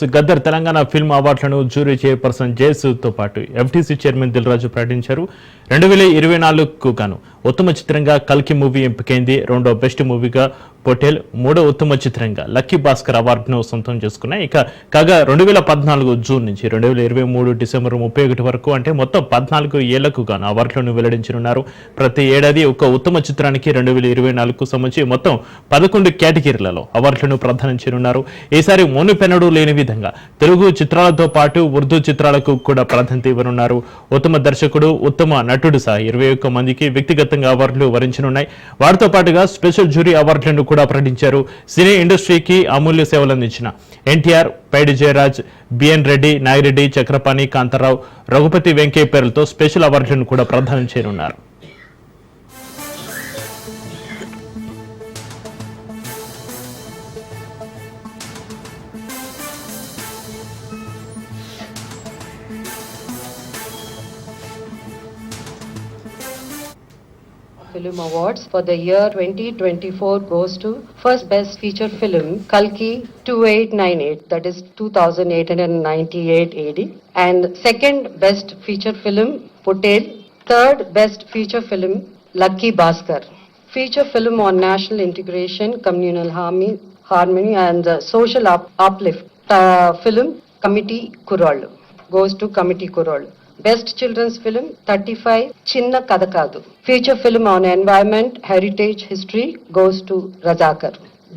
Gaddar Telangana film అవార్డులను jury chairperson జయసూద్తో పాటు FTC chairman Dil Raju ప్రకటించారు. 2024కు గాను ఉత్తమ చిత్రంగా కల్కి మూవీ ఎంపికైంది. రెండో బెస్ట్ మూవీగా పొటేల్, మూడో ఉత్తమ చిత్రంగా లక్కీ భాస్కర్ అవార్డును సొంతం చేసుకున్నాయి. కాగా 2014 జూన్ నుంచి 2023 డిసెంబర్ 31 వరకు అంటే మొత్తం 14 ఏళ్లకు గాను అవార్డులను వెల్లడించనున్నారు. ప్రతి ఏడాది ఒక ఉత్తమ చిత్రానికి 2024కు సంబంధించి మొత్తం 11 కేటగిరీలలో అవార్డులను ప్రదానం చేయనున్నారు. ఈసారి మోనుపెన్నడూ లేని విధంగా తెలుగు చిత్రాలతో పాటు ఉర్దూ చిత్రాలకు కూడా ప్రాధాన్యత ఇవ్వనున్నారు. ఉత్తమ దర్శకుడు, ఉత్తమ నటుడు సహా 21 మందికి వ్యక్తిగతంగా అవార్డులు వరించనున్నాయి. వారితో పాటుగా స్పెషల్ జ్యూరీ అవార్డులను కూడా ప్రకటించారు. సినీ ఇండస్ట్రీకి అమూల్య సేవలు అందించిన ఎన్టీఆర్, పైడి జయరాజ్, బిఎన్ రెడ్డి, నాగిరెడ్డి, చక్రపాణి, కాంతారావు, రఘుపతి వెంకయ్య పేర్లతో స్పెషల్ అవార్డులను కూడా ప్రదానం చేయనున్నారు. Film Awards for the year 2024 goes to first best feature film Kalki 2898, that is 2898 AD, and second best feature film Potel, third best feature film Lucky Bhaskar. Feature film on national integration, communal harmony and social uplift film Committee Kurol goes to Committee Kurol. Best Children's Film 35 Chinna Kadakadu. Feature Film on Environment, Heritage, History goes to Razakar.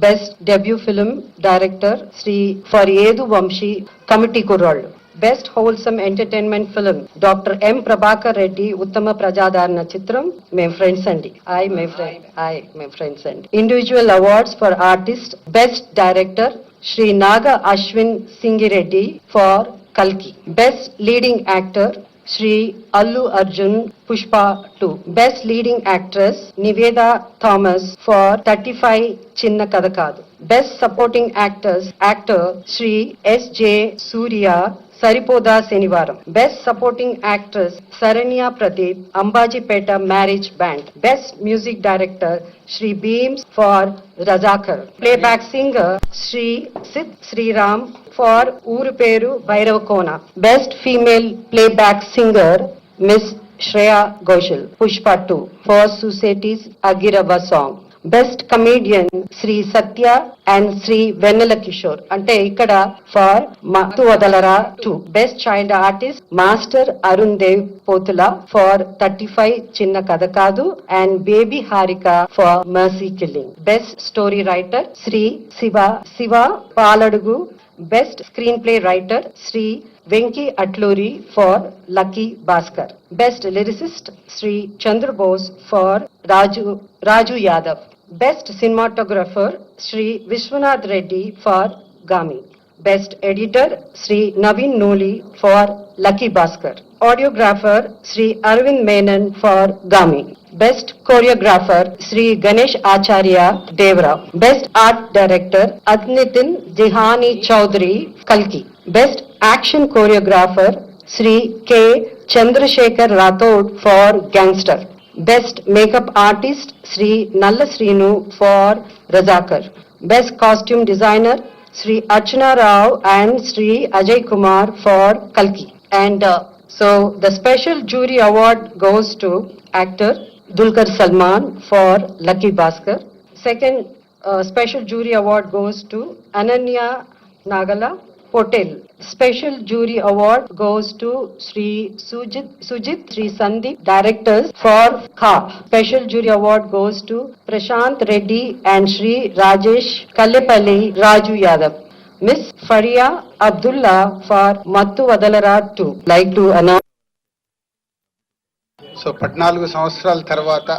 Best Debut Film Director Sri Faryedu Vamshi Committee Kurol. Best Wholesome Entertainment Film Dr. M. Prabhakar Reddy Uttama Prajadarana Chitram Mem Friends Andi. Mem Friends Andi. Individual Awards for Artist. Best Director Sri Naga Ashwin Singireddy for Kalki. Best Leading Actor Shri Allu Arjun Pushpa 2. Best Leading Actress Niveda Thomas for 35 Chinna Kadakadu. Best Supporting Actor Shri S.J. Surya Saripoda Senivaram. Best Supporting Actress Saranya Pradeep Ambajipeta Marriage Band. Best Music Director Shri Beams for Razakar. Playback Singer Shri Sid Sriram for Uruperu Bhairavakona. Best Female Playback Singer Miss Shreya Ghoshal Pushpa 2 for Society's Agirava Song. Best Comedian Sri Satya and Sri Vennela Kishore ante ikkada for Mattu Vadalara 2. Best Child Artist Master Arun Dev Potula for 35 Chinna Kadakadu and Baby Harika for Mercy Killing. Best Story Writer Sri Siva Paladugu. Best Screenplay Writer Sri Venki Atluri for Lucky Bhaskar. Best Lyricist Sri Chandra Bose for Raju Yadav. Best Cinematographer Sri Vishwanath Reddy for Gami. Best Editor Sri Naveen Noli for Lucky Bhaskar. Audiographer Sri Arvind Menon for Gami. Best Choreographer Sri Ganesh Acharya Devra. Best Art Director Adnitin Dihani Chaudhary Kalki. Best Action Choreographer Sri K. Chandrasekhar Rathod for Gangster. Best Makeup Artist Sri Nalla Srinu for Razakar. Best Costume Designer Sri Archana Rao and Sri Ajay Kumar for Kalki. And so the Special Jury Award goes to actor Dulquer Salman for Lucky Bhaskar. Second Special Jury Award goes to Ananya Nagala Potel. Special Jury Award goes to Sri Sujit Sri Sandeep Directors for Kha. Special Jury Award goes to Prashant Reddy and Sri Rajesh Kallepalli Raju Yadav. Miss Faria Abdullah for Mattu Vadalara 2. Like to announce. So 14 సంవత్సరాల తర్వాత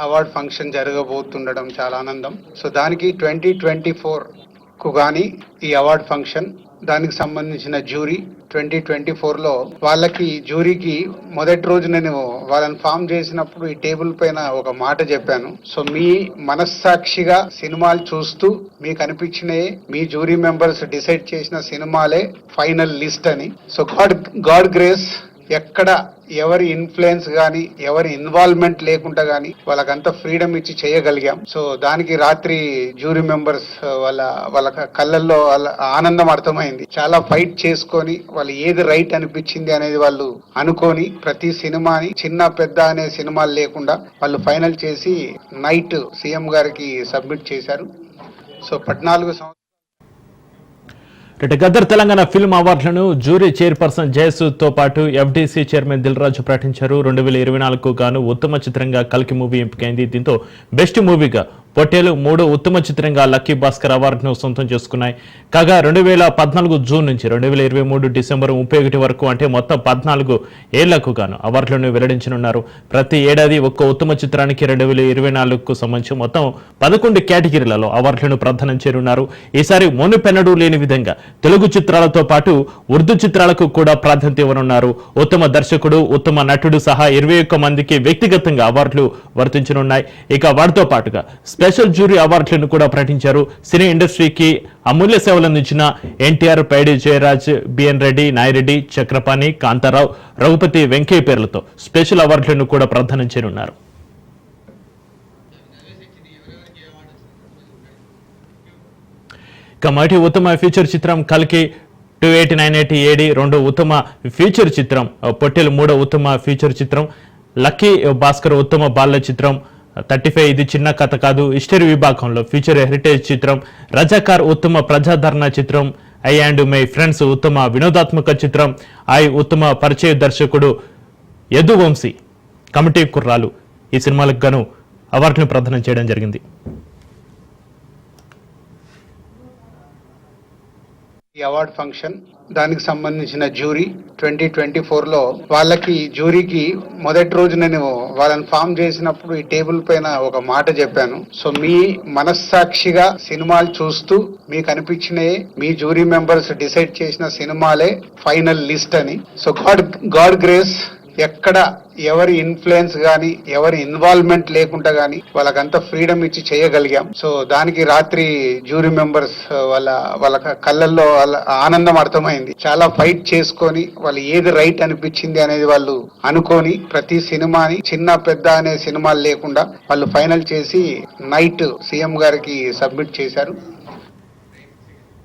award function జరగబోతుండడం చాలా ఆనందం. So దానికి 2024కు కానీ ఈ award function, దానికి సంబంధించిన jury 2024లో వాళ్ళకి జ్యూరీకి మొదటి రోజు నేను వాళ్ళని ఫామ్ చేసినప్పుడు ఈ టేబుల్ పైన ఒక మాట చెప్పాను. సో మీ మనస్సాక్షిగా సినిమాలు చూస్తూ మీకు అనిపించినవి మీ జ్యూరీ మెంబర్స్ డిసైడ్ చేసిన సినిమాలే ఫైనల్ లిస్ట్ అని. సో గాడ్ గ్రేస్ ఎక్కడ ఎవరి ఇన్ఫ్లుయెన్స్ కానీ ఎవరి ఇన్వాల్వ్మెంట్ లేకుండా కానీ వాళ్ళకంతా ఫ్రీడమ్ ఇచ్చి చేయగలిగాం. సో దానికి రాత్రి జ్యూరీ మెంబర్స్ వాళ్ళ కళ్ళల్లో వాళ్ళ ఆనందం అర్థమైంది. చాలా ఫైట్ చేసుకొని వాళ్ళు ఏది రైట్ అనిపించింది అనేది వాళ్ళు అనుకొని ప్రతి సినిమాని చిన్న పెద్ద అనే సినిమాలు లేకుండా వాళ్ళు ఫైనల్ చేసి నైట్ సీఎం గారికి సబ్మిట్ చేశారు. సో 14 సంవత్సరాలు గద్దర్ తెలంగాణ ఫిల్మ్ అవార్డులను జ్యూరీ చైర్పర్సన్ జయసూద్తో పాటు ఎఫ్డీసీ చైర్మన్ దిల్ రాజు ప్రకటించారు. 2024కు గాను ఉత్తమ చిత్రంగా కల్కి మూవీ ఎంపికైంది. దీంతో బెస్ట్ మూవీగా పొట్టేలు, 3 ఉత్తమ చిత్రంగా లక్కీ భాస్కర్ అవార్డును సొంతం చేసుకున్నాయి. కాగా 2014 జూన్ నుంచి 2023 డిసెంబర్ 31 వరకు అంటే మొత్తం 14 ఏళ్లకు గాను అవార్డులను వెల్లడించనున్నారు. ప్రతి ఏడాది ఒక్క ఉత్తమ చిత్రానికి 2024కు సంబంధించి మొత్తం 11 కేటగిరీలలో అవార్డులను ప్రదానం చేయనున్నారు. ఈసారి మునుపెన్నడూ లేని విధంగా తెలుగు చిత్రాలతో పాటు ఉర్దూ చిత్రాలకు కూడా ప్రాధాన్యత ఇవ్వనున్నారు. ఉత్తమ దర్శకుడు, ఉత్తమ నటుడు సహా 21 మందికి వ్యక్తిగతంగా అవార్డులు వర్తించనున్నాయి. ఇక వాటితో పాటుగా స్పెషల్ జ్యూరీ అవార్డులను కూడా ప్రకటించారు. సినీ ఇండస్ట్రీకి అమూల్య సేవలు అందించిన ఎన్టీఆర్, పైడి జయరాజ్, బిఎన్ రెడ్డి, నాయిరెడ్డి, చక్రపాణి, కాంతారావు, రఘుపతి వెంకయ్య పేర్లతో స్పెషల్ అవార్డులను కూడా ప్రదానం చేయనున్నారు. మొదటి ఉత్తమ ఫీచర్ చిత్రం కల్కి 2898 ఏడి, 2 ఉత్తమ ఫీచర్ చిత్రం పొట్టెలు, 3 ఉత్తమ ఫీచర్ చిత్రం లక్కీ భాస్కర్, ఉత్తమ బాల చిత్రం 35 ఇది చిన్న కథ కాదు హిస్టరీ విభాగంలో ఫీచర్ హెరిటేజ్ చిత్రం రజాకార్, ఉత్తమ ప్రజాదరణ చిత్రం ఐ అండ్ మై ఫ్రెండ్స్, ఉత్తమ వినోదాత్మక చిత్రం ఐ, ఉత్తమ పరిచయ దర్శకుడు యదువంశీ, కమిటీ కుర్రాలు ఈ సినిమాలకు గాను అవార్డును ప్రదానం చేయడం జరిగింది. ఈ అవార్డ్ ఫంక్షన్ దానికి సంబంధించిన జ్యూరీ 2024లో వాళ్ళకి జ్యూరీకి మొదటి రోజు నేను వాళ్ళని ఫామ్ చేసినప్పుడు ఈ టేబుల్ పైన ఒక మాట చెప్పాను. సో మీ మనస్సాక్షిగా సినిమాలు చూస్తూ మీకు అనిపించినవి మీ జ్యూరీ మెంబర్స్ డిసైడ్ చేసిన సినిమాలే ఫైనల్ లిస్ట్ అని. సో గాడ్ గ్రేస్ ఎక్కడ ఎవరి ఇన్ఫ్లుయెన్స్ గానీ ఎవరి ఇన్వాల్వ్మెంట్ లేకుండా గానీ వాళ్ళకంతా ఫ్రీడమ్ ఇచ్చి చేయగలిగాం. సో దానికి రాత్రి జ్యూరీ మెంబర్స్ వాళ్ళ కళ్ళల్లో వాళ్ళ ఆనందం అర్థమైంది. చాలా ఫైట్ చేసుకొని వాళ్ళు ఏది రైట్ అనిపించింది అనేది వాళ్ళు అనుకొని ప్రతి సినిమాని చిన్న పెద్ద అనే సినిమాలు లేకుండా వాళ్ళు ఫైనల్ చేసి నైట్ సీఎం గారికి సబ్మిట్ చేశారు.